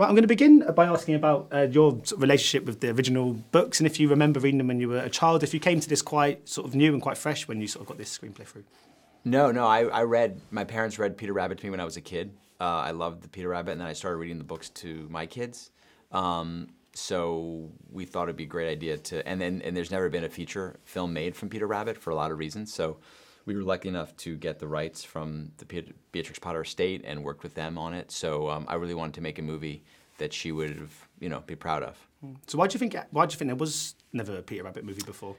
Well, I'm going to begin by asking about your sort of relationship with the original books, and if you remember reading them when you were a child, if you came to this quite sort of new and quite fresh when you sort of got this screenplay through. No, my parents read Peter Rabbit to me when I was a kid. I loved the Peter Rabbit, and then I started reading the books to my kids. So we thought it'd be a great idea and there's never been a feature film made from Peter Rabbit for a lot of reasons. So we were lucky enough to get the rights from the Beatrix Potter estate and worked with them on it. So I really wanted to make a movie that she would have, be proud of. So why do you think there was never a Peter Rabbit movie before?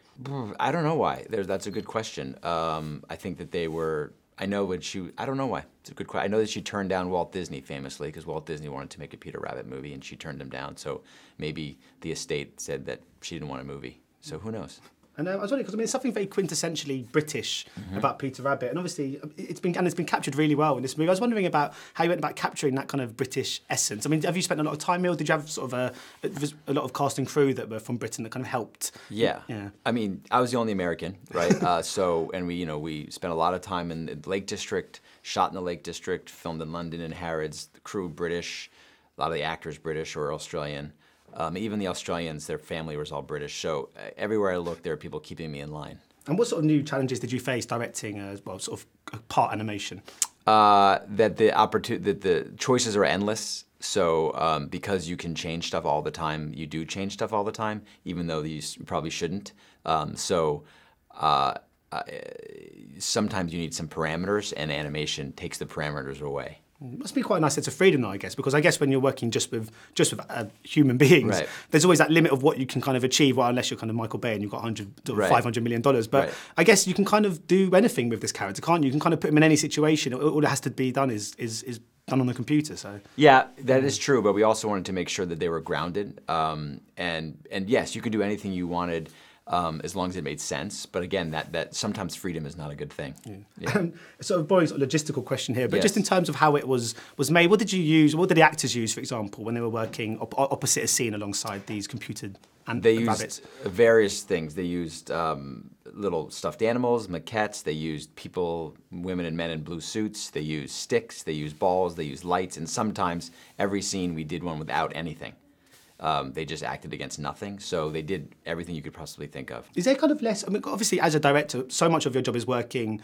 I don't know why. That's a good question. I think that they were. I don't know why. It's a good question. I know that she turned down Walt Disney famously because Walt Disney wanted to make a Peter Rabbit movie and she turned him down. So maybe the estate said that she didn't want a movie. So who knows? And I was wondering, because there's something very quintessentially British about Peter Rabbit, and obviously it's been captured really well in this movie. I was wondering about how you went about capturing that kind of British essence. I mean, have you spent a lot of time, Neil? Did you have sort of a lot of cast and crew that were from Britain that kind of helped? Yeah. I mean, I was the only American, right? And we spent a lot of time in the Lake District, shot in the Lake District, filmed in London and Harrods. The crew British, a lot of the actors British or Australian. Even the Australians, their family was all British. So everywhere I looked, there were people keeping me in line. And what sort of new challenges did you face directing, sort of part animation? That the choices are endless. So because you can change stuff all the time, you do change stuff all the time, even though you probably shouldn't. Sometimes you need some parameters, and animation takes the parameters away. It must be quite a nice sense of freedom, though, I guess, because I guess when you're working just with human beings, right, there's always that limit of what you can kind of achieve. Well, unless you're kind of Michael Bay and you've got $500 million, but right, I guess you can kind of do anything with this character, can't you? You can kind of put him in any situation. All that has to be done is done on the computer. So yeah, that is true. But we also wanted to make sure that they were grounded. And yes, you could do anything you wanted. As long as it made sense. But again, that sometimes freedom is not a good thing. Yeah. Sort of boring sort of logistical question here, but yes, just in terms of how it was made, what did the actors use, for example, when they were working opposite a scene alongside these computed rabbits? Used various things. They used little stuffed animals, maquettes. They used people, women and men in blue suits. They used sticks. They used balls. They used lights. And sometimes every scene we did one without anything. They just acted against nothing, so they did everything you could possibly think of. Is there kind of less, I mean, obviously as a director, so much of your job is working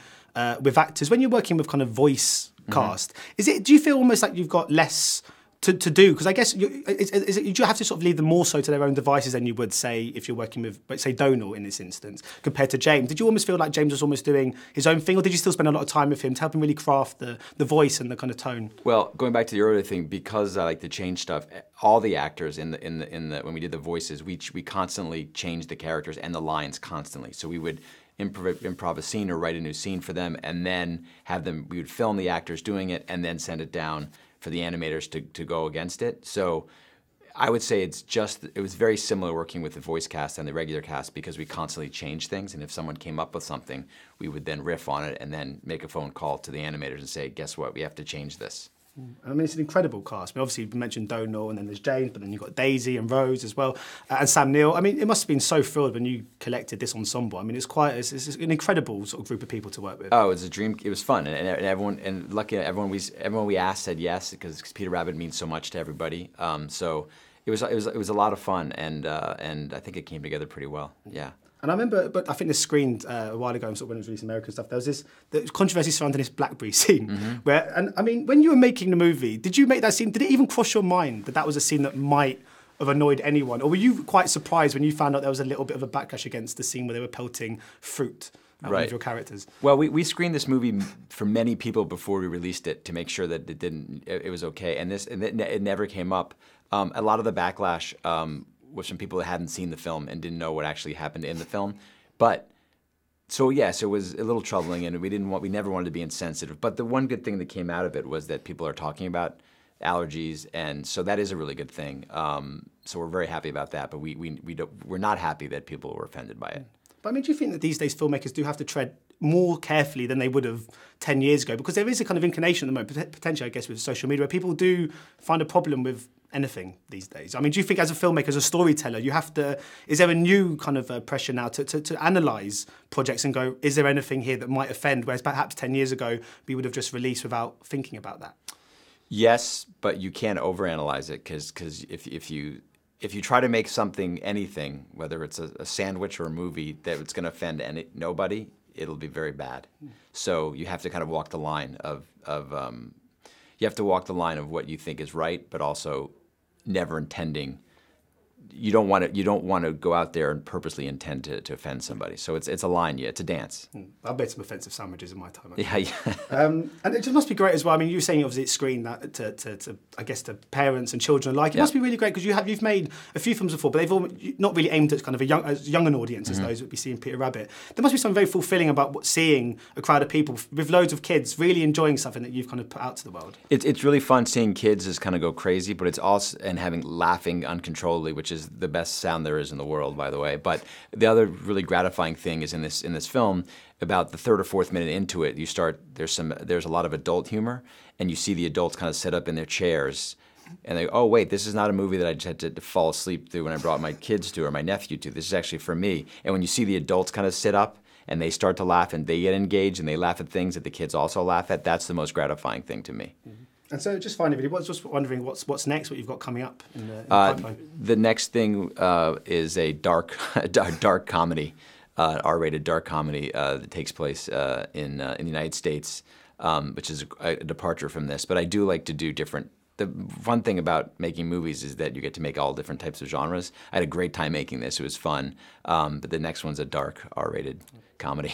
with actors. When you're working with kind of voice cast, do you feel almost like you've got less to do? Because I guess you have to sort of leave them more so to their own devices than you would, say, if you're working with, say, Domhnall in this instance, compared to James. Did you almost feel like James was almost doing his own thing, or did you still spend a lot of time with him to help him really craft the voice and the kind of tone? Well, going back to the earlier thing, because I like to change stuff, all the actors in the when we did the voices, we constantly changed the characters and the lines constantly. So we would improv a scene or write a new scene for them, and then we would film the actors doing it, and then send it down for the animators to go against it. So I would say it was very similar working with the voice cast and the regular cast because we constantly changed things, and if someone came up with something, we would then riff on it and then make a phone call to the animators and say, guess what, we have to change this. I mean, it's an incredible cast. I mean, obviously, you mentioned Domhnall, and then there's James, but then you've got Daisy and Rose as well, and Sam Neill. I mean, it must have been so thrilled when you collected this ensemble. I mean, it's an incredible sort of group of people to work with. Oh, it was a dream. It was fun, and everyone, and lucky everyone we asked said yes because Peter Rabbit means so much to everybody. So it was a lot of fun, and I think it came together pretty well. Yeah. And I remember, but I think this screened a while ago, sort of when it was released in America and stuff, there was the controversy surrounding this Blackberry scene. Where, and I mean, when you were making the movie, did you make that scene, did it even cross your mind that was a scene that might have annoyed anyone? Or were you quite surprised when you found out there was a little bit of a backlash against the scene where they were pelting fruit at one of your characters? Well, we screened this movie for many people before we released it to make sure that it was okay. And it never came up. A lot of the backlash was from people that hadn't seen the film and didn't know what actually happened in the film. But so yes, it was a little troubling, and we never wanted to be insensitive. But the one good thing that came out of it was that people are talking about allergies, and so that is a really good thing. So we're very happy about that. But we're not happy that people were offended by it. But I mean, do you think that these days filmmakers do have to tread more carefully than they would have 10 years ago? Because there is a kind of inclination at the moment, potentially, I guess, with social media, where people do find a problem with anything these days. I mean, do you think as a filmmaker, as a storyteller, is there a new kind of pressure now to analyse projects and go, is there anything here that might offend, whereas perhaps 10 years ago, we would have just released without thinking about that? Yes, but you can't overanalyze it because if you try to make something, anything, whether it's a sandwich or a movie, that it's going to offend nobody, it'll be very bad. So you have to kind of walk the line of what you think is right, but also never intending. You don't want to go out there and purposely intend to offend somebody. So it's a line, it's a dance. I've made some offensive sandwiches in my time. Yeah. And it just must be great as well. I mean, you were saying obviously it's screened that to parents and children alike. It must be really great because you've made a few films before, but they've all not really aimed at kind of as young an audience as those that would be seeing Peter Rabbit. There must be something very fulfilling about seeing a crowd of people with loads of kids really enjoying something that you've kind of put out to the world. It's really fun seeing kids just kind of go crazy, but it's also and having laughing uncontrollably, which is the best sound there is in the world, by the way. But the other really gratifying thing is in this film, about the third or fourth minute into it, there's a lot of adult humor, and you see the adults kind of sit up in their chairs, and they go, oh wait, this is not a movie that I just had to fall asleep through when I brought my kids to or my nephew to. This is actually for me. And when you see the adults kind of sit up and they start to laugh and they get engaged and they laugh at things that the kids also laugh at, that's the most gratifying thing to me. And so, just finally, I was just wondering what's next, what you've got coming up in the pipeline. The next thing is a dark comedy, R-rated dark comedy that takes place in the United States, which is a departure from this. But I do like to do different. The fun thing about making movies is that you get to make all different types of genres. I had a great time making this; it was fun. But the next one's a dark R-rated comedy.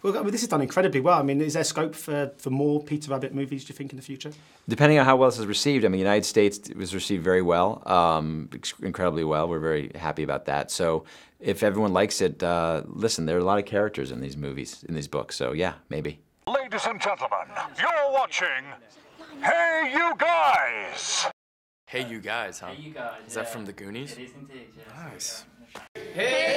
Well, I mean, this is done incredibly well. I mean, is there scope for more Peter Rabbit movies, do you think, in the future? Depending on how well this is received. I mean, the United States it was received very well, incredibly well. We're very happy about that. So if everyone likes it, listen, there are a lot of characters in these movies, in these books. So yeah, maybe. Ladies and gentlemen, you're watching Hey You Guys! Hey You Guys, huh? Hey, you guys. Is that from the Goonies? It is indeed, yeah. Nice. Hey,